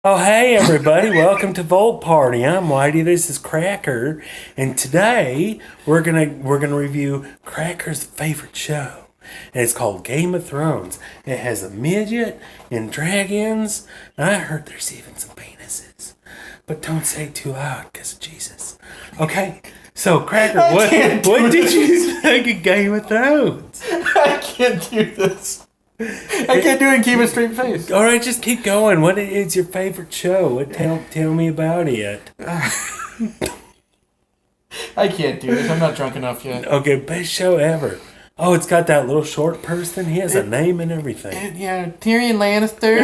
Oh, hey everybody, welcome to Volt Party. I'm Whitey, this is Cracker, and today we're gonna review Cracker's favorite show. And it's called Game of Thrones. It has a midget and dragons, and I heard there's even some penises. But don't say it too loud, because of Jesus. Okay, so Cracker, what did you think of Game of Thrones? I can't do this. I can't do it and keep a straight face. All right, just keep going. What is your favorite show? Tell me about it. I can't do this. I'm not drunk enough yet. Okay, best show ever. Oh, it's got that little short person. He has a name and everything. Yeah, Tyrion Lannister.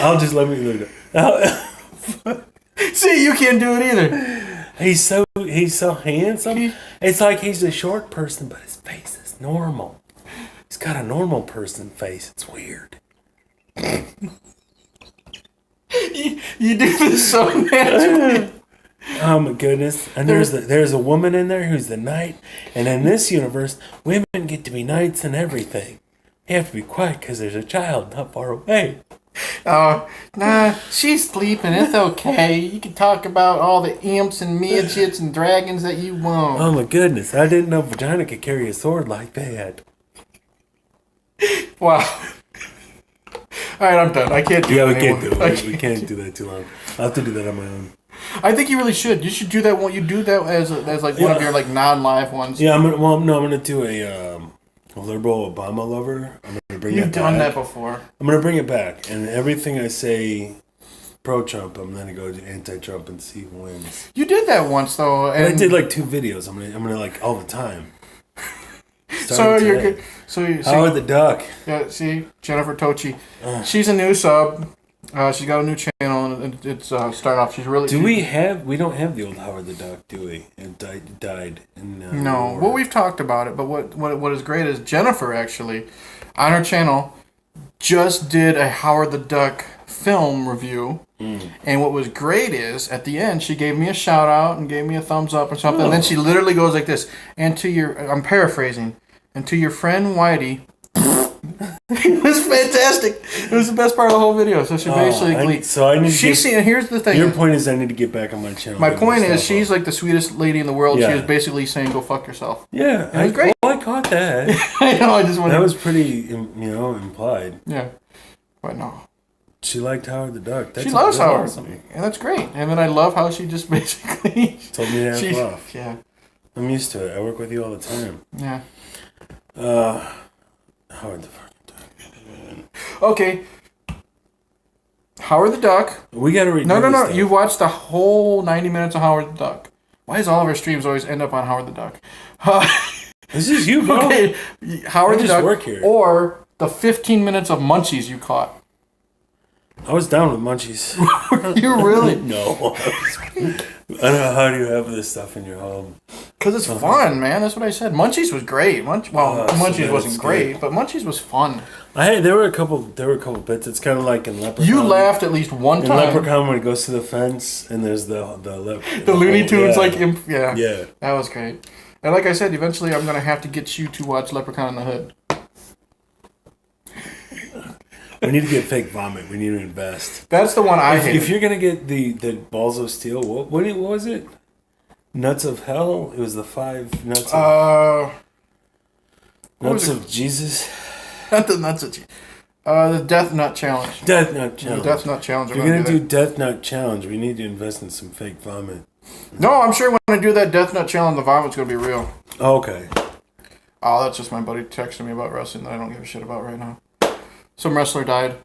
I'll just let me look it. See, you can't do it either. He's so handsome. It's like he's a short person, but his face is normal. He's got a normal person face. It's weird. You do this so naturally. Oh my goodness! And there's a woman in there who's the knight, and in this universe, women get to be knights and everything. You have to be quiet because there's a child not far away. Oh, nah, she's sleeping. It's okay. You can talk about all the imps and midgets and dragons that you want. Oh my goodness! I didn't know vagina could carry a sword like that. Wow. All right, I'm done. I can't do Yeah, it we anymore. can't do it. We can't do that too long. I'll have to do that on my own. I think you really should. You should do that. You do that as like one of your like non-live ones. Yeah, I'm gonna do a liberal Obama lover. I'm gonna bring You've that done back. that before. I'm gonna bring it back, and everything I say pro-Trump, I'm gonna go to anti-Trump and see who wins. You did that once though, And and I did like 2 videos. I'm gonna like all the time. so Starting you're today. good. So you see, Howard the Duck. yeah, see Jennifer Tochi. She's a new sub. She's got a new channel, and it's starting off. She's really. We don't have the old Howard the Duck, do we? It died in No, war. well, we've talked about it, but what is great is Jennifer actually, on her channel, just did a Howard the Duck film review. And what was great is, at the end, she gave me a shout out and gave me a thumbs up or something. And then she literally goes like this, I'm paraphrasing, and to your friend Whitey, it was fantastic. It was the best part of the whole video. So she basically, I need to get, here's the thing. your point is I need to get back on my channel. My Get point stuff is, she's up. like the sweetest lady in the world. Yeah. She was basically saying, go fuck yourself. Yeah, was great. I caught that. I know, I just wanted That was pretty, implied. yeah. But no. She liked Howard the Duck. That's She loves Howard. awesome. And that's great. And then I love how she just basically... Told me to have she, off. yeah. I'm used to it. I work with you all the time. Yeah. Howard the fucking Duck. Okay. Howard the Duck. We gotta read. No. You watched the whole 90 minutes of Howard the Duck. Why does all of our streams always end up on Howard the Duck? This is you, bro. Okay. Howard I the just Duck. work here. Or the 15 minutes of Munchies you caught. I was down with munchies. You really? No. I don't know how do you have this stuff in your home. Because it's fun, man. That's what I said. Munchies was great. Munchies that wasn't was great, good. but Munchies was fun. There were a couple bits. It's kind of like in Leprechaun. You laughed at least one in time. Leprechaun when it goes to the fence and there's the Looney Tunes, yeah. yeah. That was great. And like I said, eventually I'm going to have to get you to watch Leprechaun in the Hood. We need to get fake vomit. We need to invest. That's the one I hate. If you're gonna get the balls of steel, what was it? Nuts of hell. It was the 5 nuts. Nuts of Jesus. Not the nuts of the Death Nut Challenge. Death Nut Challenge. The Death Nut Challenge. If you're gonna do Death Nut Challenge, we need to invest in some fake vomit. No, I'm sure when I do that Death Nut Challenge, the vomit's going to be real. Okay. Oh, that's just my buddy texting me about wrestling that I don't give a shit about right now. Some wrestler died.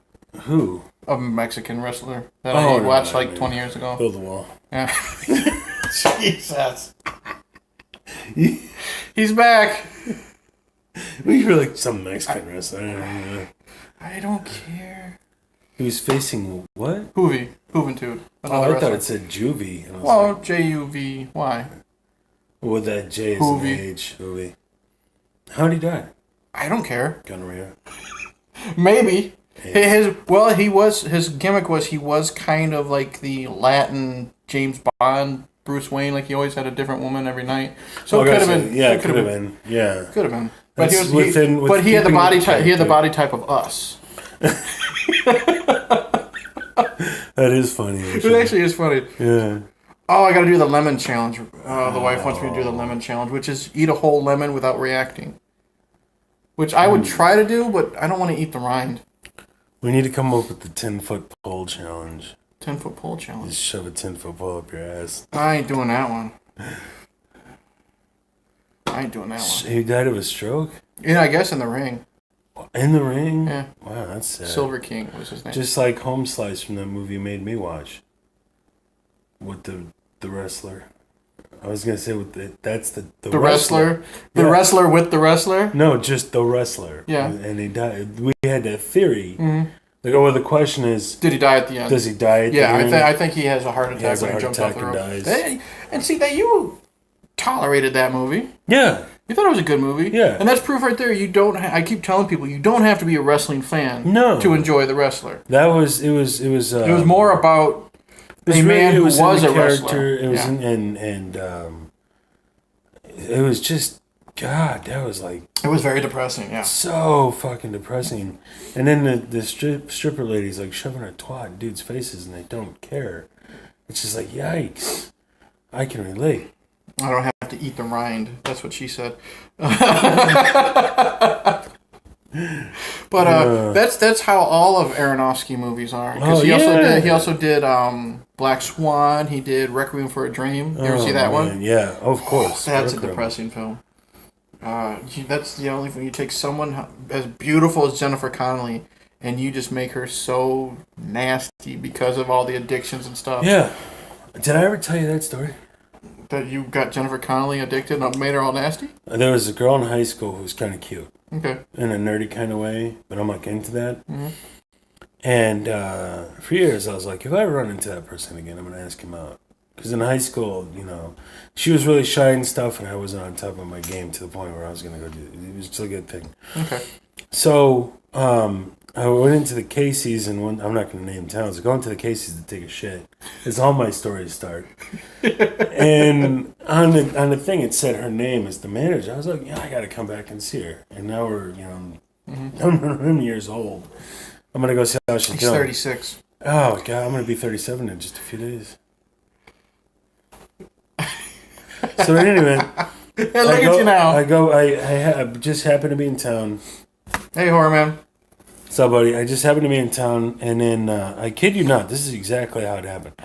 Who? A Mexican wrestler that Oh, I no, watched I like mean, 20 years ago. Build the wall. Yeah. Jesus. He's back. We were like some Mexican wrestler. I don't care. He was facing what? Juventud. Oh, Another I thought wrestler. it said Juvie. And I was Well, like, Juvy. with that J is an Hoovy. H. Hoovy. How'd he die? I don't care. Gonorrhea. Maybe. His gimmick was he was kind of like the Latin James Bond, Bruce Wayne. Like he always had a different woman every night. So it could have been. Yeah, it could have been. Yeah. Could have been. But That's he had the keeping body with type. He had the character. body type of us. That is funny. It actually is funny. Yeah. Oh, I got to do the lemon challenge. The wife wants me to do the lemon challenge, which is eat a whole lemon without reacting. Which I would try to do, but I don't want to eat the rind. We need to come up with the 10-foot pole challenge. 10-foot pole challenge. Just shove a 10-foot pole up your ass. I ain't doing that one. I ain't doing that one. He died of a stroke? Yeah, I guess in the ring. In the ring? Yeah. Wow, that's sad. Silver King was his name. Just like Home Slice from that movie you made me watch. With the wrestler. I was gonna say that's the wrestler. The wrestler with the wrestler? No, just the wrestler. Yeah. And he died. We had that theory. Like, oh, well, the question is, did he die at the end? does he die at the end? Yeah, I think he has a heart attack when he jumps off the rope. And see that you tolerated that movie. Yeah. You thought it was a good movie. Yeah. And that's proof right there. You don't. I keep telling people you don't have to be a wrestling fan. To enjoy the wrestler. That was it was. It was more about a man who was a wrestler. It was it was just, God, that was like... It was very depressing, yeah. So fucking depressing. And then the stripper lady's like shoving her twat in dudes' faces and they don't care. It's just like, yikes. I can relate. I don't have to eat the rind. That's what she said. But that's how all of Aronofsky movies are. Because he also did Black Swan. He did Requiem for a Dream. You ever see that one? Yeah, of course. That's a depressing film. That's the only thing. You take someone as beautiful as Jennifer Connelly and you just make her so nasty because of all the addictions and stuff. Yeah. Did I ever tell you that story? That you got Jennifer Connelly addicted and made her all nasty? There was a girl in high school who was kind of cute. Okay. In a nerdy kind of way, but I'm like into that. Mm-hmm. And for years, I was like, if I ever run into that person again, I'm going to ask him out. Because in high school, she was really shy and stuff, and I wasn't on top of my game to the point where I was going to go do it. It was still a good thing. Okay. So I went into the Casey's, and I'm not going to name towns. I go into the Casey's to take a shit. It's all my stories start. And on the thing, it said her name as the manager. I was like, yeah, I got to come back and see her. And now we're, I'm years old. I'm going to go see how she's doing. He's 36. Oh, God, I'm going to be 37 in just a few days. So anyway, look at you now. I just happened to be in town. Hey, horror man. So, buddy, I just happened to be in town, and then I kid you not, this is exactly how it happened.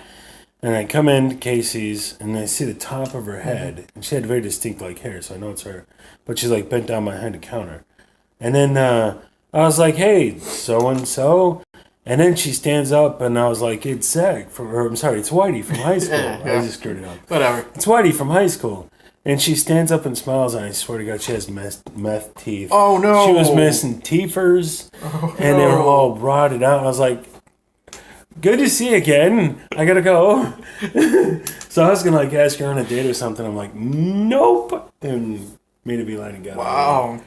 And I come into Casey's, and I see the top of her head, and she had very distinct like hair, so I know it's her. But she's like bent down behind the counter, and then I was like, "Hey, so and so," and then she stands up, and I was like, "It's Zach from," or I'm sorry, it's Whitey from high school. Yeah. I just screwed it up. Whatever. It's Whitey from high school. And she stands up and smiles, and I swear to God, she has meth teeth. Oh, no. She was missing teethers, and they were all rotted out. I was like, good to see you again. I gotta go. So I was gonna ask her on a date or something. I'm like, nope. And made a beeline and got wow.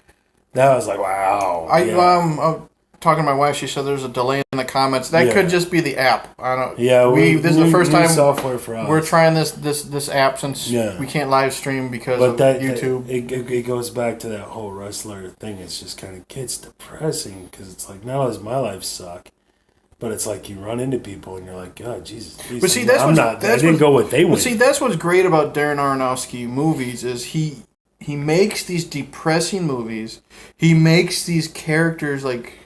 That was like, wow. Talking to my wife, she said there's a delay in the comments. That could just be the app. I don't. Yeah, this is the first time software for us. We're trying this app since we can't live stream because of YouTube. It goes back to that whole wrestler thing. It's just kind of gets depressing because it's like not only does my life suck, but it's like you run into people and you're like, God, Jesus. Please, but see, I didn't go what they went. But see, that's what's great about Darren Aronofsky movies is he makes these depressing movies. He makes these characters like.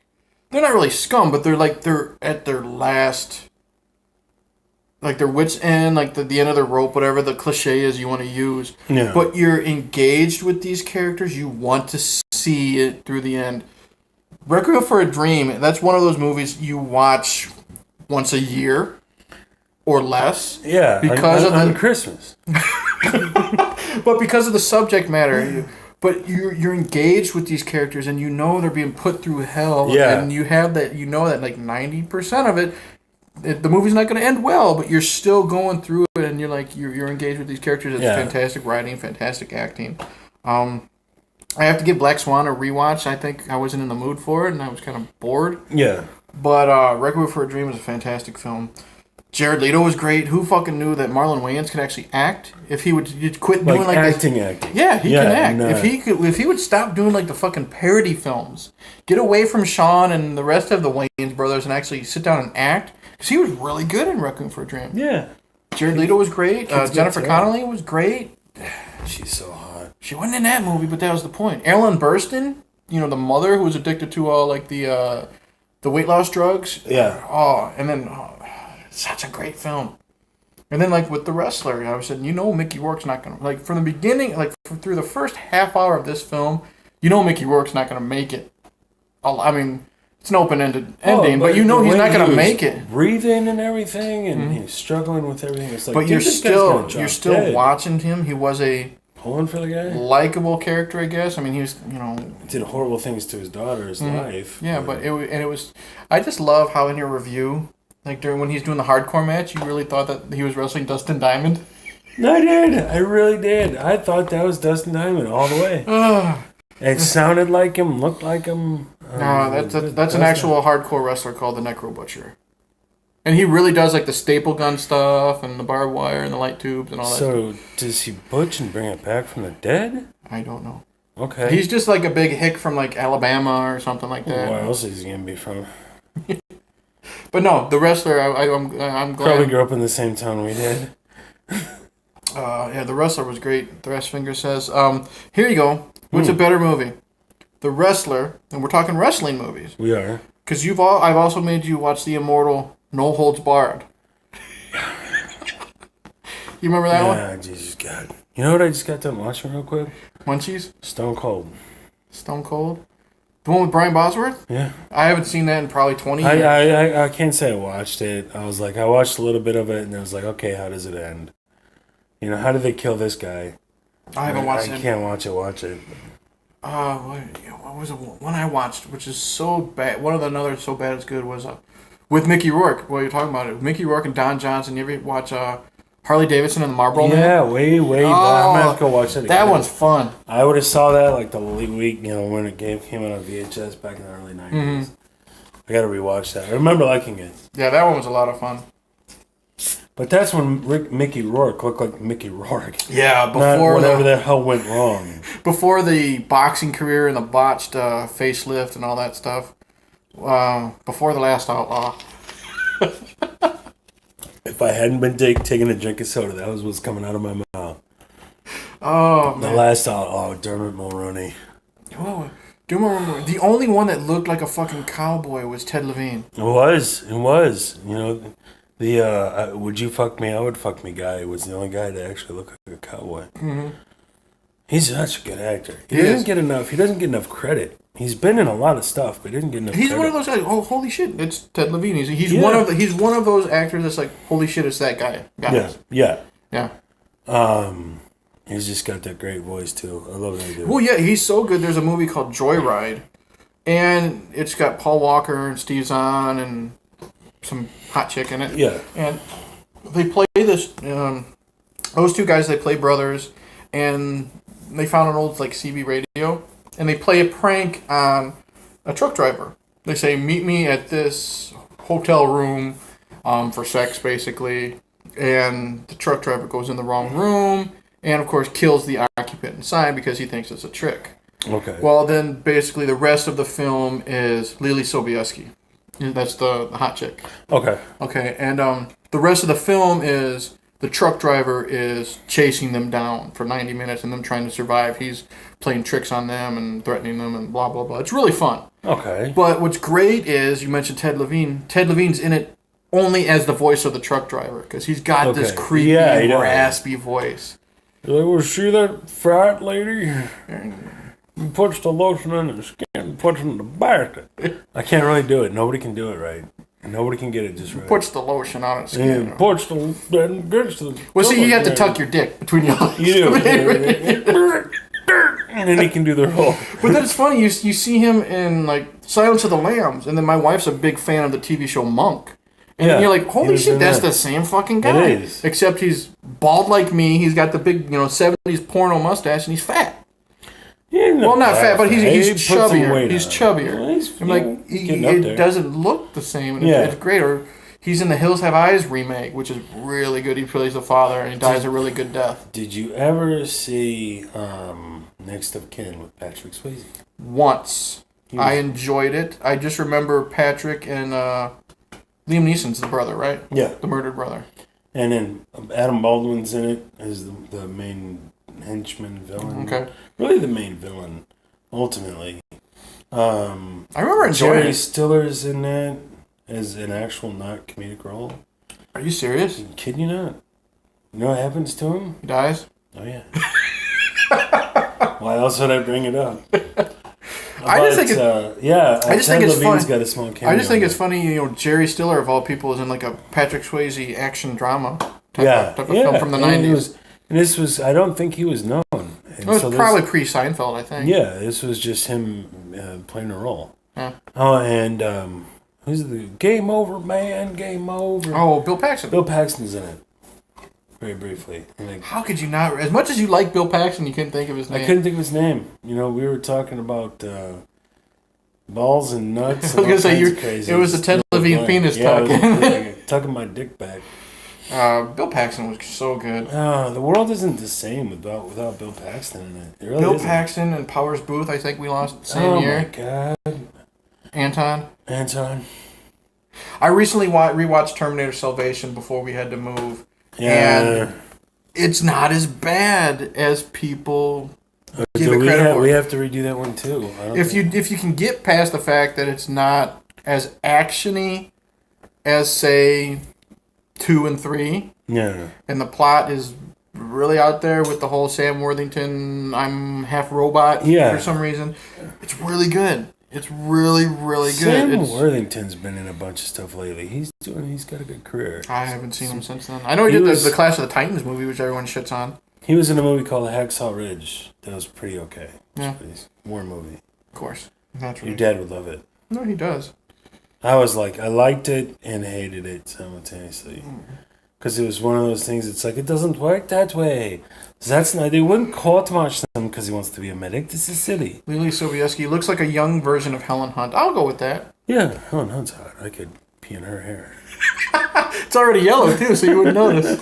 They're not really scum, but they're at their last, like their wits' end, like the end of their rope, whatever the cliche is you want to use. Yeah. But you're engaged with these characters. You want to see it through the end. Requiem for a Dream, that's one of those movies you watch once a year or less. Yeah, because on Christmas. But because of the subject matter... But you're engaged with these characters, and you know they're being put through hell. Yeah. And you have that. You know that 90% of it, the movie's not going to end well. But you're still going through it, and you're engaged with these characters. It's fantastic writing, fantastic acting. I have to give Black Swan a rewatch. I think I wasn't in the mood for it, and I was kind of bored. Yeah. But Requiem for a Dream is a fantastic film. Jared Leto was great. Who fucking knew that Marlon Wayans could actually act? If he would you'd quit doing like acting. Yeah, he can act. No. If he would stop doing like the fucking parody films, get away from Sean and the rest of the Wayans brothers, and actually sit down and act, because he was really good in Requiem for a Dream. Yeah. Jared Leto was great. Jennifer Connelly was great. She's so hot. She wasn't in that movie, but that was the point. Ellen Burstyn, you know, the mother who was addicted to all like the weight loss drugs. Yeah. Oh, and then such a great film. And then like with The Wrestler, I was saying, you know, Mickey Rourke's not gonna, like, from the beginning, like through the first half hour of this film, you know Mickey Rourke's not gonna make it. I mean, it's an open-ended ending, but you know he's not gonna make it. Breathing and everything, and he's struggling with everything. It's like, but you're still watching him. He was a pulling for the guy, likable character, I guess. I mean, he was, you know, did horrible things to his daughter's life. Yeah, but it was. I just love how in your review, like during when he's doing the hardcore match, you really thought that he was wrestling Dustin Diamond. I did. I really did. I thought that was Dustin Diamond all the way. It sounded like him, looked like him. No, that's an actual hardcore wrestler called the Necro Butcher. And he really does like the staple gun stuff and the barbed wire and the light tubes and all that. So, does he butch and bring it back from the dead? I don't know. Okay. He's just like a big hick from like Alabama or something like that. Where else is he going to be from? But no, the wrestler, I'm glad. Probably grew up in the same town we did. Yeah, the wrestler was great. The Rest Finger says, here you go. What's a better movie? The Wrestler, and we're talking wrestling movies. We are. Because I've also made you watch the immortal No Holds Barred. You remember that one? Yeah, Jesus God. You know what I just got done watching real quick? Munchies? Stone Cold. Stone Cold? The one with Brian Bosworth? Yeah. I haven't seen that in probably 20 years. I can't say I watched it. I was like, I watched a little bit of it, and I was like, okay, how does it end? You know, how did they kill this guy? I haven't watched it. I can't watch it. What was it? One I watched, which is so bad. One of the another so bad it's good was with Mickey Rourke. Well, you're talking about it. Mickey Rourke and Don Johnson. You ever watch Harley Davidson and the Marlboro Man? Yeah, way back. I'm gonna have to go watch that again. That one's fun. I would have saw that like the week, you know, when it came out on VHS back in the early 90s. Mm-hmm. I gotta rewatch that. I remember liking it. Yeah, that one was a lot of fun. But that's when Mickey Rourke looked like Mickey Rourke. Yeah, before whatever the hell went wrong. Before the boxing career and the botched facelift and all that stuff. Before The Last Outlaw. If I hadn't been taking a drink of soda, that was what's coming out of my mouth. Oh, man. The Last Outlaw, Dermot Mulroney. Oh, do you remember the only one that looked like a fucking cowboy was Ted Levine? It was. You know, the would you fuck me, I would fuck me guy was the only guy that actually looked like a cowboy. Mm-hmm. He's such a good actor. He doesn't get enough credit. He's been in a lot of stuff, but he doesn't get enough credit. He's one of those guys, oh, holy shit, it's Ted Levine. He's one of those actors that's like, holy shit, it's that guy. Yeah. Yeah. He's just got that great voice, too. I love that dude. Well, yeah, he's so good. There's a movie called Joyride, and it's got Paul Walker and Steve Zahn and some hot chick in it. Yeah. And they play this, those two guys, they play brothers, and they found an old, like, CB radio, and they play a prank on a truck driver. They say, meet me at this hotel room for sex, basically, and the truck driver goes in the wrong room, and, of course, kills the occupant inside because he thinks it's a trick. Okay. Well, then, basically, the rest of the film is Lily Sobieski. That's the hot chick. Okay. Okay, and the rest of the film is the truck driver is chasing them down for 90 minutes and them trying to survive. He's playing tricks on them and threatening them and blah, blah, blah. It's really fun. Okay. But what's great is, you mentioned Ted Levine. Ted Levine's in it only as the voice of the truck driver because he's got this creepy, raspy voice. You're like, well, see that fat lady? He puts the lotion on the skin and puts it in the basket. I can't really do it. Nobody can do it right. Nobody can get it just right. Puts the lotion on its skin. Yeah, puts the... Gets the well, see, you have to tuck your dick between your legs. You do. And then he can do the roll. But then it's funny, you see him in, like, Silence of the Lambs, and then my wife's a big fan of the TV show Monk. And you're like, holy shit, that's the same fucking guy. It is. Except he's bald like me, he's got the big, 70s porno mustache, and he's fat. Well, not fat, but he's chubbier. He's chubbier. Well, it doesn't look the same. And it's great. Or He's in the Hills Have Eyes remake, which is really good. He plays the father, and he dies a really good death. Did you ever see Next of Kin with Patrick Swayze? Once. I enjoyed it. I just remember Patrick and Liam Neeson's the brother, right? Yeah. The murdered brother. And then Adam Baldwin's in it as the main henchman villain. Okay. Really the main villain, ultimately. I remember enjoying Jerry it. Stiller's in that as an actual not comedic role. Are you serious? Kid you not. You know what happens to him? He dies? Oh, yeah. Why else would I bring it up? I just think it's Levine's fun. got a small cameo. I just think it's funny, Jerry Stiller, of all people, is in like a Patrick Swayze action drama type of film from the 90s. This was, I don't think he was known. And It was probably pre-Seinfeld, I think. Yeah, this was just him playing a role. Yeah. Oh, and who's the Game Over Man? Game Over. Oh, Bill Paxton. Bill Paxton's in it. Very briefly. How could you not? As much as you like Bill Paxton, you couldn't think of his name. I couldn't think of his name. We were talking about balls and nuts. I was going to say, crazy. it was the Ted Levine penis talking. Tucking my dick back. Bill Paxton was so good. The world isn't the same without Bill Paxton in it. It really Bill isn't. Paxton and Powers Booth, I think we lost the same year. Oh my God. Anton. I recently rewatched Terminator Salvation before we had to move. Yeah. And it's not as bad as people give it we credit for. We have to redo that one too. If you can get past the fact that it's not as actiony as, say, 2 and 3, yeah, and the plot is really out there with the whole Sam Worthington, I'm half robot for some reason, it's really good. It's really, really good. Sam Worthington's been in a bunch of stuff lately. He's got a good career. I haven't seen him since then. I know he did the Clash of the Titans movie, which everyone shits on. He was in a movie called Hacksaw Ridge. That was pretty okay. Yeah. War movie. Of course. Naturally. Your dad would love it. No, he does. I liked it and hated it simultaneously. Because it was one of those things, it's like, it doesn't work that way. They wouldn't court-march them because he wants to be a medic. This is silly. Leelee Sobieski looks like a young version of Helen Hunt. I'll go with that. Yeah, Helen Hunt's hot. I could pee in her hair. It's already yellow, too, so you wouldn't notice.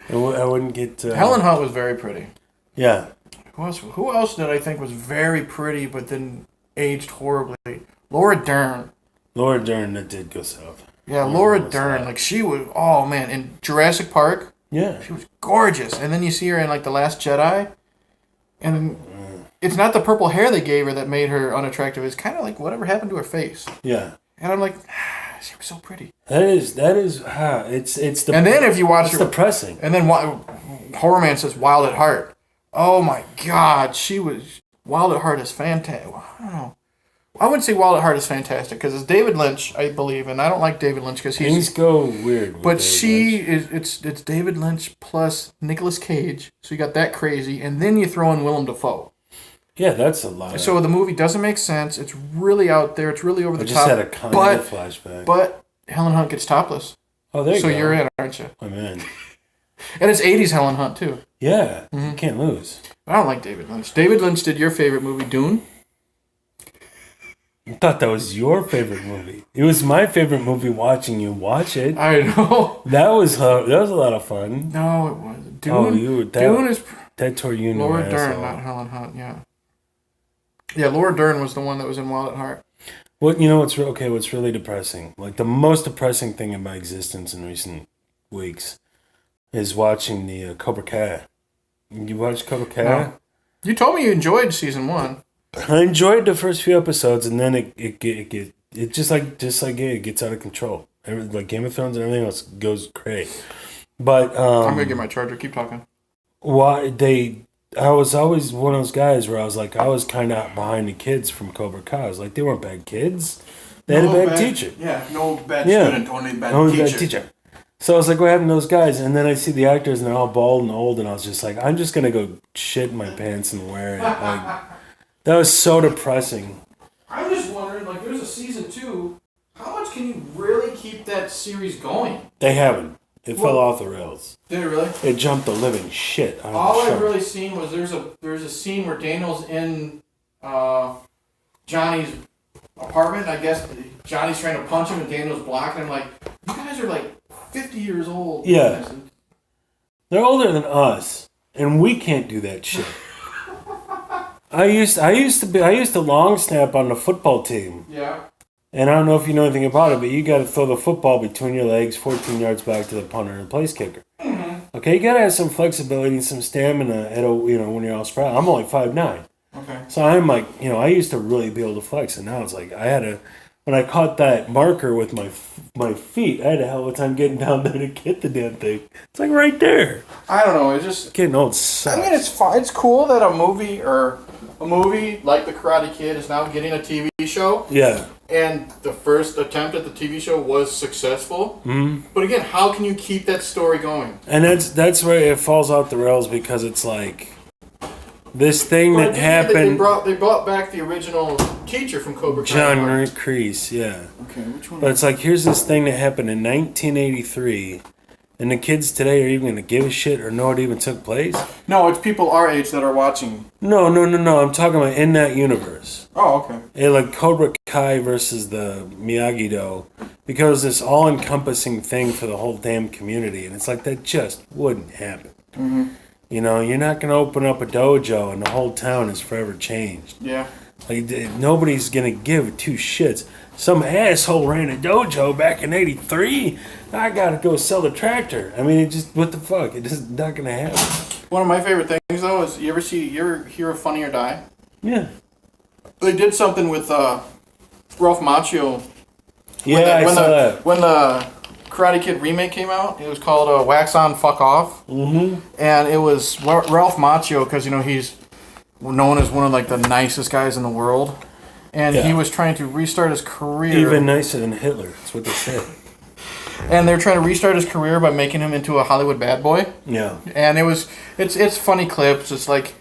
I wouldn't get... Helen Hunt was very pretty. Yeah. Who else did I think was very pretty but then aged horribly? Laura Dern. Laura Dern, that did go south. Yeah, Laura Dern. Like, she was... Oh, man. In Jurassic Park... Yeah. She was gorgeous. And then you see her in, like, The Last Jedi. And it's not the purple hair they gave her that made her unattractive. It's kind of like whatever happened to her face. Yeah. And I'm like, she was so pretty. It's the... And then if you watch... It's depressing. And then Horror Man says Wild at Heart. Oh, my God. She was... Wild at Heart is fantastic. I don't know. I wouldn't say Wild at Heart is fantastic because it's David Lynch, I believe, and I don't like David Lynch because things go weird. But it's David Lynch plus Nicolas Cage, so you got that crazy, and then you throw in Willem Dafoe. Yeah, that's a lot. So the movie doesn't make sense. It's really out there. It's really over the top. I just had a kind of flashback. But Helen Hunt gets topless. Oh, there you go. So you're in, aren't you? I'm in. And it's 80s Helen Hunt too. Yeah, you can't lose. I don't like David Lynch. David Lynch did your favorite movie, Dune. I thought that was your favorite movie. It was my favorite movie watching you watch it. I know. That was a lot of fun. No, it wasn't. Dune, Dune is... That tore you into Laura Dern, not Helen Hunt, yeah. Yeah, Laura Dern was the one that was in Wild at Heart. What's really depressing? Like, the most depressing thing in my existence in recent weeks is watching the Cobra Kai. You watched Cobra Kai? No. You told me you enjoyed season 1. I enjoyed the first few episodes, and then it gets out of control. Like Game of Thrones and everything else goes crazy. But I'm gonna get my charger. Keep talking. I was always one of those guys where I was kind of behind the kids from Cobra Kai. I was like, they weren't bad kids. They had a bad teacher. Yeah, no bad student, only bad teacher. So I was like, what happened to those guys? And then I see the actors, and they're all bald and old, and I was just like, I'm just gonna go shit in my pants and wear it. Like, that was so depressing. I'm just wondering, like, there's a season 2. How much can you really keep that series going? They haven't. It fell off the rails. Did it really? It jumped the living shit out of All the show. I've really seen was there's a scene where Daniel's in Johnny's apartment. I guess Johnny's trying to punch him, and Daniel's blocking him. Like, you guys are like 50 years old. Yeah. They're older than us, and we can't do that shit. I used to long snap on the football team. Yeah. And I don't know if you know anything about it, but you got to throw the football between your legs 14 yards back to the punter and place kicker. Mm-hmm. Okay, you got to have some flexibility and some stamina when you're all spread. I'm only 5'9". Okay. So I'm like, I used to really be able to flex, and now it's like when I caught that marker with my feet, I had a hell of a time getting down there to get the damn thing. It's like right there. I don't know. It's just Getting old sucks. I mean, it's fine. It's cool that a movie like The Karate Kid is now getting a TV show. Yeah. And the first attempt at the TV show was successful. Mm-hmm. But again, how can you keep that story going? And that's where it falls off the rails, because it's like this thing Well, that happened. They brought back the original teacher from Cobra Kai. John Kreese, yeah. Okay, which one? But it's like, here's this thing that happened in 1983, and the kids today are even going to give a shit or know it even took place? No, it's people our age that are watching. No. I'm talking about in that universe. Oh, okay. It, like Cobra Kai versus the Miyagi-Do, because this all-encompassing thing for the whole damn community, and it's like, that just wouldn't happen. Mm-hmm. You're not going to open up a dojo and the whole town is forever changed. Yeah. Like, nobody's going to give two shits. Some asshole ran a dojo back in 83. I got to go sell the tractor. I mean, what the fuck? It's just not going to happen. One of my favorite things, though, is you ever hear of Funny or Die? Yeah. They did something with Ralph Macchio. Yeah, I saw that. When the Karate Kid remake came out, it was called Wax On, Fuck Off. Mm-hmm. And it was Ralph Macchio, because, he's known as one of, like, the nicest guys in the world. And he was trying to restart his career. Even nicer than Hitler. That's what they say. And they're trying to restart his career by making him into a Hollywood bad boy. Yeah. And it's funny clips. It's like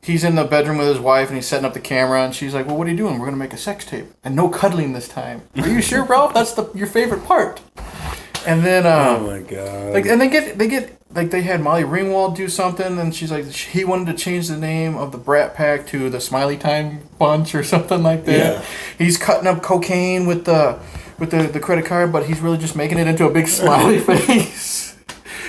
he's in the bedroom with his wife and he's setting up the camera and she's like, "Well, what are you doing? We're gonna make a sex tape and no cuddling this time." Are you sure, Ralph? That's your favorite part. And then oh my god. Like, and they get like, they had Molly Ringwald do something, and she's like, he wanted to change the name of the Brat Pack to the Smiley Time Bunch or something like that. Yeah. He's cutting up cocaine with the credit card, but he's really just making it into a big smiley face.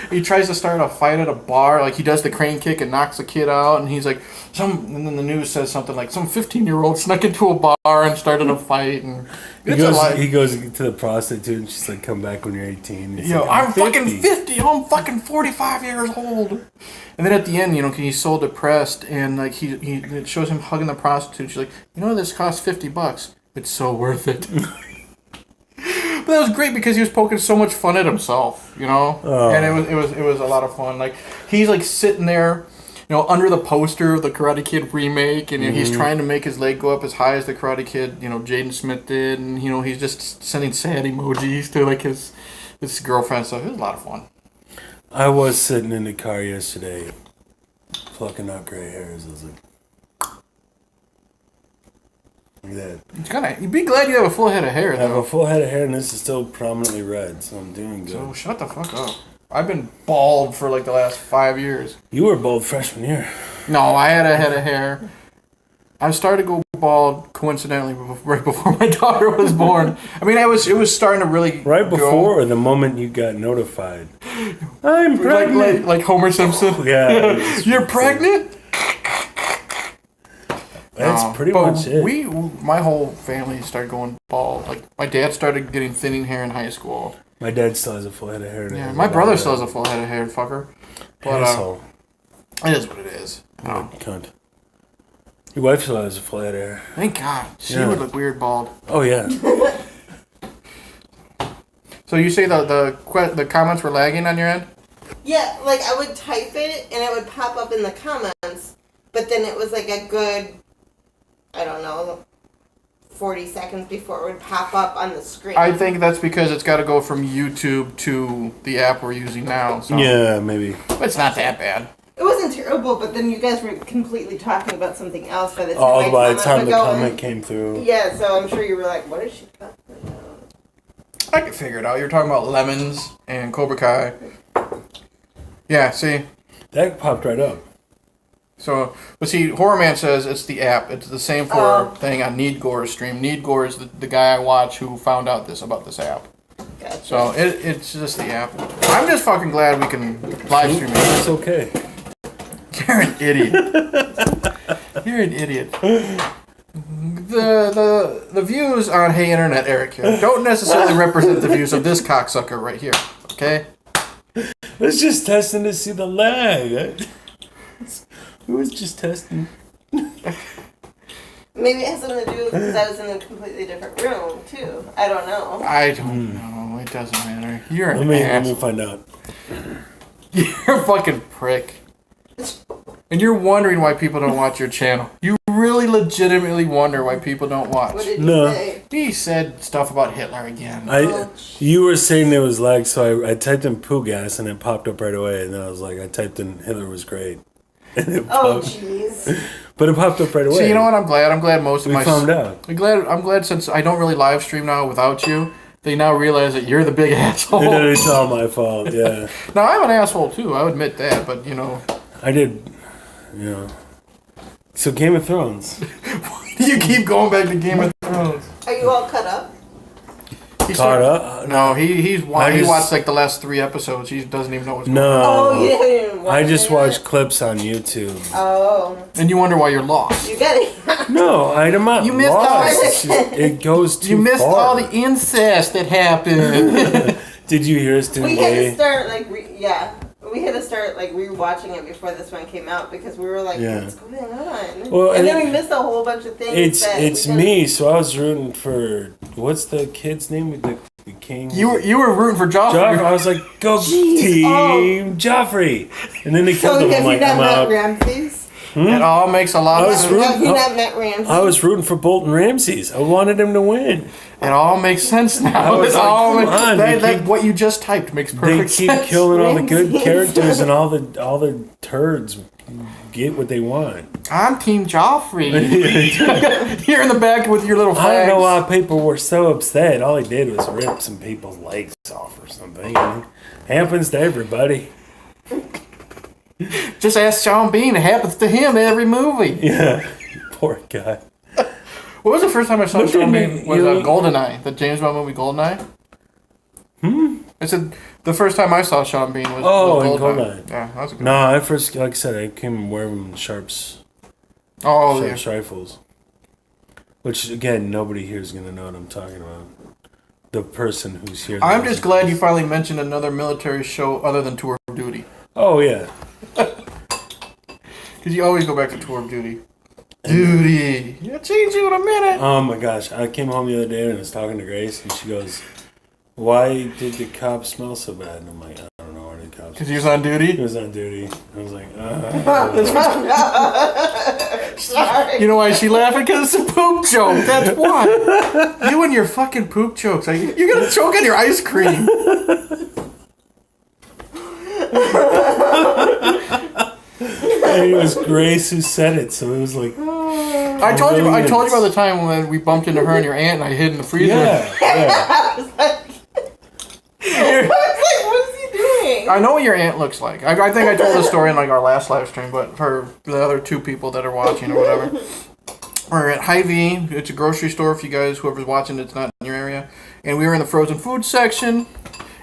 He tries to start a fight at a bar, like he does the crane kick and knocks a kid out, and he's like, and then the news says something like some 15-year-old snuck into a bar and started a fight, and he goes to the prostitute and she's like, "Come back when you're 18." Yo, like, I'm fucking 50. I'm fucking 45 years old. And then at the end, he's so depressed, and like it shows him hugging the prostitute. She's like, "This costs $50. It's so worth it." But that was great because he was poking so much fun at himself, and it was a lot of fun. Like, he's like sitting there, under the poster of the Karate Kid remake, and he's trying to make his leg go up as high as the Karate Kid, Jaden Smith did, and he's just sending sad emojis to like his girlfriend. So it was a lot of fun. I was sitting in the car yesterday, plucking out gray hairs. I was like, look at that. You'd be glad you have a full head of hair, though. I have a full head of hair, and this is still prominently red, so I'm doing good. So shut the fuck up. I've been bald for like the last 5 years. You were bald freshman year. No, I had a head of hair. I started to go bald coincidentally right before my daughter was born. I mean, it was starting to really right before or the moment you got notified. I'm pregnant. Like Homer Simpson. Yeah. You're pregnant? That's pretty much it. My whole family started going bald. Like, my dad started getting thinning hair in high school. My dad still has a full head of hair. Yeah, my brother still has a full head of hair, fucker. But asshole. It is what it is. Oh, cunt. Your wife still has a full head of hair. Thank God. She would look weird bald. Oh yeah. So you say the comments were lagging on your end? Yeah, like I would type it and it would pop up in the comments, but then it was like a good, I don't know, 40 seconds before it would pop up on the screen. I think that's because it's got to go from YouTube to the app we're using now. So. Yeah, maybe. But it's not that bad. It wasn't terrible, but then you guys were completely talking about something else by the time by the time the comment came through. Yeah, so I'm sure you were like, what is she talking about? I could figure it out. You're talking about lemons and Cobra Kai. Yeah, see? That popped right up. So, but see, Horror Man says it's the app. It's the same for thing on Need Gore's stream. Need Gore is the guy I watch who found out about this app. Gotcha. So it's just the app. I'm just fucking glad we can live stream it. It's okay. You're an idiot. You're an idiot. The views on Hey Internet, Eric here, don't necessarily represent the views of this cocksucker right here. Okay. It's just testing to see the lag. Who was just testing? Maybe it has something to do with because I was in a completely different room too. I don't know. I don't know. It doesn't matter. You're an Let ass. me find out. You're a fucking prick. And you're wondering why people don't watch your channel. You really legitimately wonder why people don't watch. What did you No. say? He said stuff about Hitler again. You were saying there was lag, so I typed in poo gas and it popped up right away. And then I was like, I typed in Hitler was great. And it Oh popped, jeez. but it popped up right away. So you know what? I'm glad. I'm glad most of We my. found out. I'm glad since I don't really live stream now without you. They now realize that you're the big asshole. It's all my fault. Yeah, Now I'm an asshole too. I admit that, but you know. I did. You know. So Game of Thrones. You keep going back to Game of Thrones. Are you all cut up? He Caught started- up? No, he just- watched like the last 3 episodes. He doesn't even know what's going on. Oh, you No. didn't even watch I just it? watched clips on YouTube. Oh, And you wonder why you're lost. you get it. No, I'm not You missed lost. all- It's just- It goes too You missed far. all the incest that happened. Did you hear us doing We had to gay? start like we had to start like rewatching it before this one came out because we were like, Yeah. what's going on? Well, and then and we missed a whole bunch of things. It's me, so I was rooting for what's the kid's name with the king? you were rooting for Joffrey. Joffrey. I was like, go Jeez, team Joffrey, and then they So killed him. have I'm you like, not I'm met out. Ramses? It all makes a lot I of was sense. rooting- Have you not met Ramses? I was rooting for Bolton Ramses. I wanted him to win. It all makes sense now. I was It like, all come makes- on, that, they that- what you just typed makes They perfect keep sense. killing all the good Ramses. characters, and all the turds get what they want. I'm Team Joffrey. You're in the back with your little I flags. don't know why people were so upset. All he did was rip some people's legs off or something. You know? Happens to everybody. Just ask Sean Bean. It happens to him every movie. Yeah, poor guy. What was the first time I saw Look Sean at me, Bean? Was you- GoldenEye, the James Bond movie GoldenEye. I said the first time I saw Sean Bean was, Oh, was in GoldenEye. GoldenEye. Yeah, that was a good. No, I first, like I said, I came wearing sharps Oh, sharp rifles. Which, again, nobody here is going to know what I'm talking about. The person who's here. I'm just glad you finally mentioned another military show other than Tour of Duty. Oh, yeah. Because you always go back to Tour of Duty. Duty. I'll change you in a minute. Oh, my gosh. I came home the other day and I was talking to Grace, and she goes, why did the cop smell so bad? And I'm like, I don't know why the cops. Because he was on He duty. was on duty. I was like, Sorry. You know why she laughing? Because it's a poop joke. That's why. You and your fucking poop jokes. You're going to choke on your ice cream. And it was Grace who said it, so it was like, I told you about the time when we bumped into her and your aunt and I hid in the freezer. yeah, yeah. I was like, what is he doing? I know what your aunt looks like. I think I told the story in like our last live stream, but for the other 2 people that are watching or whatever, we're at Hy-Vee. It's a grocery store. If you guys, whoever's watching, it's not in your area. And we were in the frozen food section,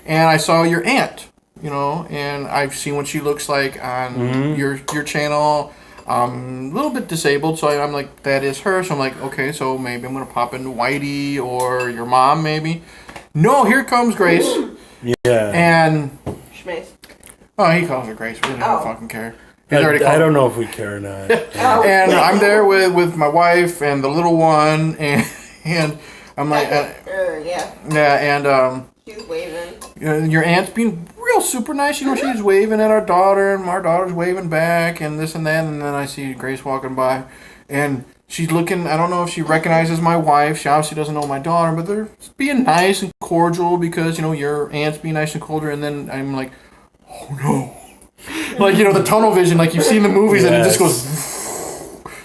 and I saw your aunt. You know, and I've seen what she looks like on your channel. A little bit disabled, so I'm like, that is her. So I'm like, okay, so maybe I'm gonna pop into Whitey or your mom, maybe. No, here comes Grace, Yeah. and Schmace. oh, he calls her Grace. We don't Oh. fucking care. He's already I called. don't know if we care or not. Oh. And I'm there with my wife and the little one, and I'm like, Yeah. yeah, and She's waving. your aunt's being real super nice. You know, she's waving at our daughter, and our daughter's waving back, and this and that. And then I see Grace walking by, and she's looking. I don't know if she recognizes my wife. She obviously doesn't know my daughter, but they're being nice and cordial because, you know, your aunt's being nice and cordial. And then I'm like, oh no. Like, you know, the tunnel vision, like you've seen the movies, and it just goes.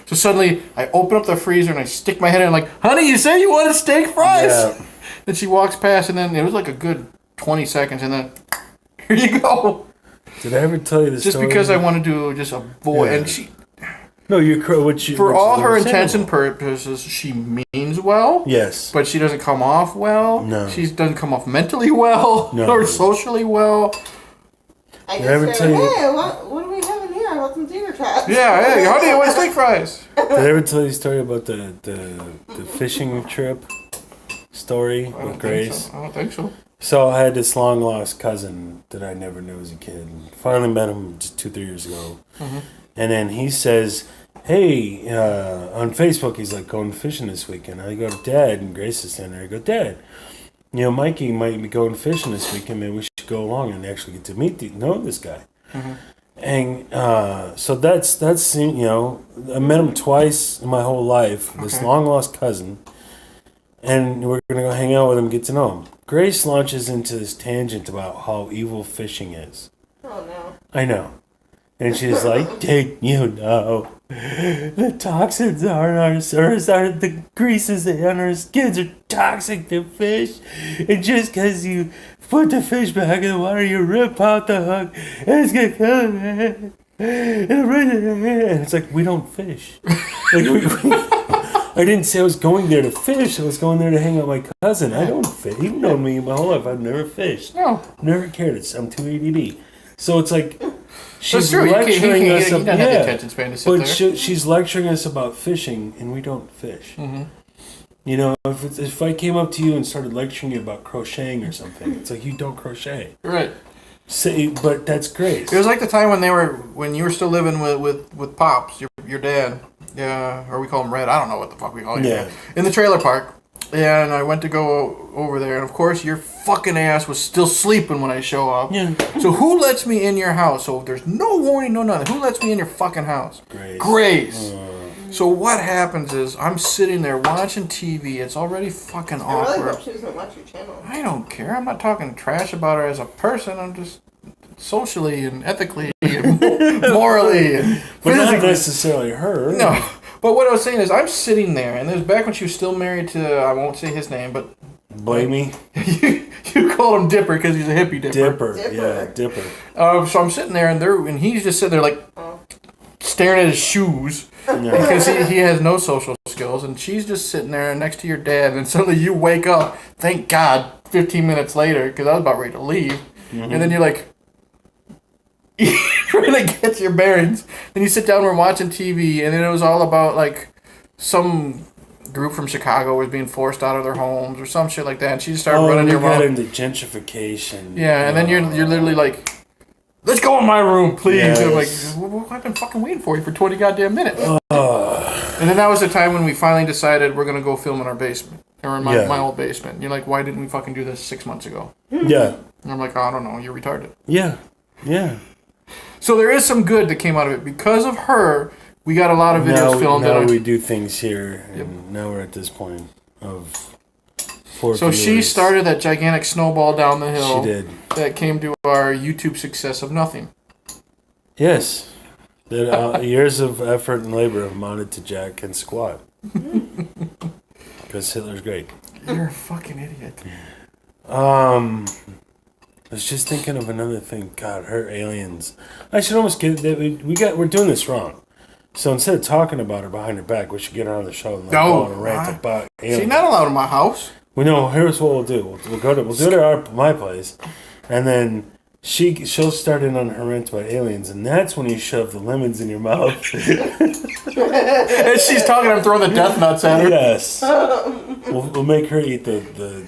So suddenly, I open up the freezer and I stick my head in, like, honey, you said you wanted steak fries? Yeah. Then she walks past, and then it was like a good 20 seconds, and then here you go. Did I ever tell you this Just story? because I wanted to just avoid, Yeah. and she, No, you're which For which all is her intents and understandable. purposes, she means well. Yes. But she doesn't come off well. No. She doesn't come off mentally well No. or socially well. I Did I ever just tell go, you- hey, what do we have in here? I want some tater tots. Yeah, hey, how do you want steak fries? Did I ever tell you a story about the fishing trip story I with don't Grace? think so. I don't think so. So I had this long lost cousin that I never knew as a kid. Finally met him just 2-3 years ago, and then he says, "Hey, on Facebook, he's like going fishing this weekend." I go, "Dad," and Grace is standing there. I go, "Dad, you know, Mikey might be going fishing this weekend. Maybe we should go along and actually get to know this guy." And so that's you know, I met him twice in my whole life. This long lost cousin, and we're gonna go hang out with him, get to know him. Grace launches into this tangent about how evil fishing is. Oh no. I know. And she's like, "Did you know the toxins on our sores are the greases on our skins are toxic to fish? And just because you put the fish back in the water, you rip out the hook, and it's gonna kill it." And it's like, we don't fish. I didn't say I was going there to fish. I was going there to hang out with my cousin. I don't fish. You've known me my whole life. I've never fished. No. Never cared. I'm too ADD. So it's like she's That's true. lecturing us. You don't have the attention span to sit But there. she's lecturing us about fishing, and we don't fish. Mm-hmm. You know, if I came up to you and started lecturing you about crocheting or something, it's like, you don't crochet. Right. Say, but that's great. It was like the time when you were still living with Pops, your dad. Yeah, or we call him Red. I don't know what the fuck we call him. Yeah. In the trailer park. And I went to go over there, and of course your fucking ass was still sleeping when I show up. Yeah. So who lets me in your house? So if there's no warning, no nothing. Who lets me in your fucking house? Grace. Grace. So what happens is I'm sitting there watching TV. It's already fucking I really awkward. hope she doesn't watch your channel. I don't care. I'm not talking trash about her as a person. I'm just socially and ethically and morally and But not physically. necessarily her. No. But what I was saying is I'm sitting there, and this was back when she was still married to, I won't say his name, but Blame me. you called him Dipper because he's a hippie dipper. Dipper. Yeah, Dipper. So I'm sitting there, and he's just sitting there like staring at his shoes Yeah. because he has no social skills, and she's just sitting there next to your dad, and suddenly you wake up, thank God, 15 minutes later, because I was about ready to leave, and then you're like, trying to get your bearings. Then you sit down, we're watching TV, and then it was all about like some group from Chicago was being forced out of their homes or some shit like that, and she just started running you your got mouth. into gentrification. Yeah, and then you're literally like, let's go in my room, please. And I'm like, Yes. well, I've been fucking waiting for you for 20 goddamn minutes. And then that was the time when we finally decided we're going to go film in our basement. Or in my old basement. You're like, why didn't we fucking do this 6 months ago? Yeah. And I'm like, I don't know, you're retarded. Yeah. Yeah. So there is some good that came out of it. Because of her, we got a lot of videos filmed. Now that we do things here, and now we're at this point of 4 so she viewers. started that gigantic snowball down the hill. She did. That came to our YouTube success of nothing. Yes. That years of effort and labor have amounted to jack and squat. Because Hitler's great. You're a fucking idiot. I was just thinking of another thing. God, her aliens. I should almost get that. We're doing this wrong. So instead of talking about her behind her back, we should get her on the show and go on a rant about aliens. She's not allowed in my house. We know. Here's what we'll do. We'll do it at my place, and then she'll start in on her rant about aliens, and that's when you shove the lemons in your mouth. As she's talking, I'm throwing the death nuts at her. Yes. We'll make her eat the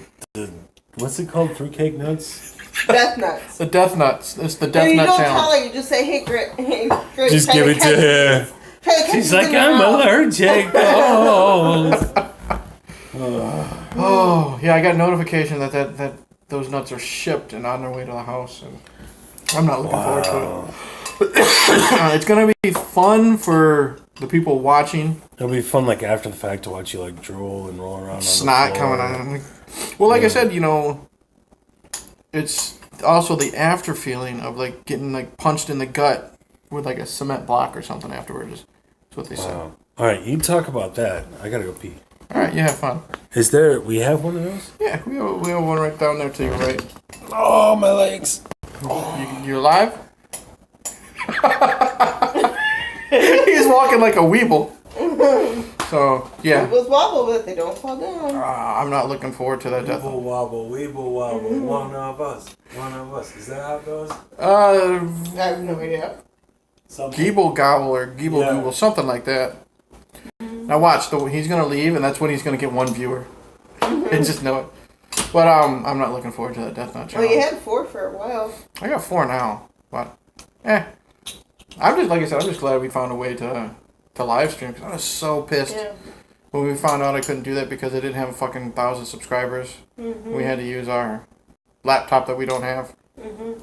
what's it called? Fruitcake nuts. Death nuts. The death nuts. It's the No, death you nut don't channel. tell her. You just say, "Hey, Grit." Just give it to her. She's like, I'm allergic. Oh. Oh, yeah, I got notification that those nuts are shipped and on their way to the house, and I'm not looking forward to it. It's gonna be fun for the people watching. It'll be fun, like after the fact, to watch you like drool and roll around. Snot on the floor. coming on. Well, like I said, it's also the after feeling of like getting like punched in the gut with like a cement block or something afterwards. That's what they said. Wow. All right, you talk about that. I gotta go pee. All right, you have fun. Is there? We have one of those? Yeah, we have one right down there to your right. Oh, my legs. You alive? He's walking like a weeble. So, yeah. Weebles wobble, but they don't fall down. I'm not looking forward to that death. Weeble wobble, weeble wobble, one of us. Is that how it goes? Uh, I have no idea. Something. Geeble gobble or Geeble Yeah. google, something like that. Now watch, he's gonna leave, and that's when he's gonna get one viewer. And just know it. But I'm not looking forward to that Death Note Well, challenge. you had 4 for a while. I got 4 now, but I'm just like I said, I'm just glad we found a way to live stream because I was so pissed Yeah. when we found out I couldn't do that because I didn't have a fucking 1,000 subscribers. Mm-hmm. We had to use our laptop that we don't have. Mm-hmm.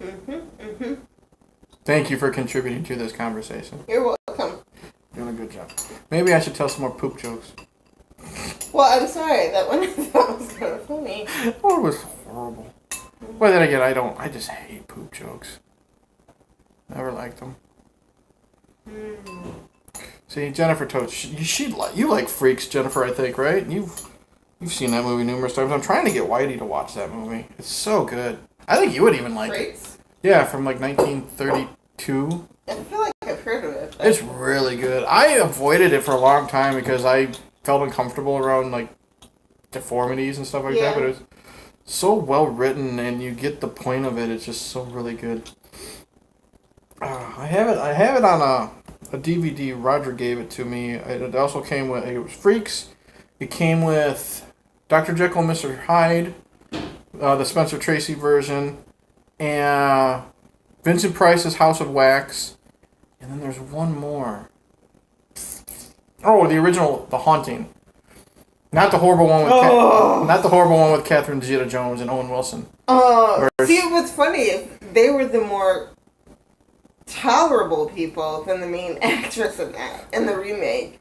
Mm-hmm. Mm-hmm. Thank you for contributing to this conversation. You're welcome. Doing a good job. Maybe I should tell some more poop jokes. Well, I'm sorry. That one I thought was kind of funny. Oh, it was horrible. But then again, I just hate poop jokes. Never liked them. See, Jennifer Totes, you like Freaks, Jennifer, I think, right? You've seen that movie numerous times. I'm trying to get Whitey to watch that movie. It's so good. I think you would even like it. Freaks? Yeah, from like 1932. I feel like I've heard of it. But It's really good. I avoided it for a long time because I felt uncomfortable around like deformities and stuff like that. Yeah. But it was so well written, and you get the point of it. It's just so really good. I have it on a DVD. Roger gave it to me. It also came with it was Freaks. It came with Dr. Jekyll and Mr. Hyde, the Spencer Tracy version, and Vincent Price's House of Wax, and then there's one more. Oh, the original, The Haunting. Not the horrible one with not the horrible one with Catherine Zeta-Jones and Owen Wilson. Oh, Whereas- see, what's funny is they were the more tolerable people than the main actress in the remake.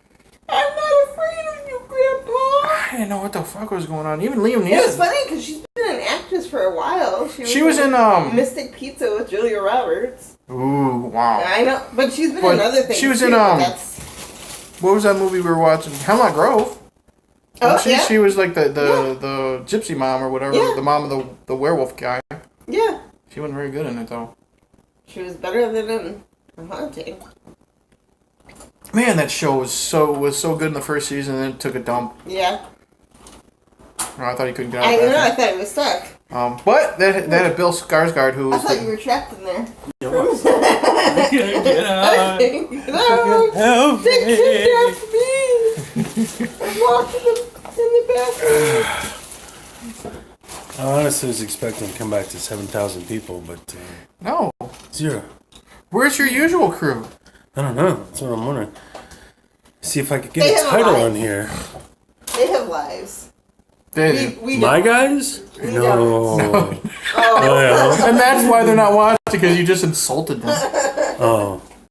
I'm not afraid of you, Grandpa. I didn't know what the fuck was going on. Even Liam It was Neeson. funny because she's been an actress for a while. She was in Mystic Pizza with Julia Roberts. Ooh, wow. I know, but she's been But in other things. she was too, in, but that's... What was that movie we were watching? Hemlock Grove. Oh, she, yeah. she was like the gypsy mom or whatever, Yeah. the mom of the werewolf guy. Yeah. She wasn't very good in it though. She was better than in The Haunting. Man, that show was so good in the first season, and then it took a dump. Yeah. Oh, I thought he couldn't get out. I of know, that. I thought it was stuck. But that had Bill Skarsgård, who I was thought you were trapped in there. Get out. No! Help They me. kidnapped me! I'm locked in the bathroom. I honestly was expecting to come back to 7,000 people, but No. 0. Where's your usual crew? I don't know. That's what I'm wondering. See if I could They get a have title lives. on here. They have lives. They, We My don't. guys? We No. don't. Oh, yeah. and that's why they're not watching, because you just insulted them. Oh.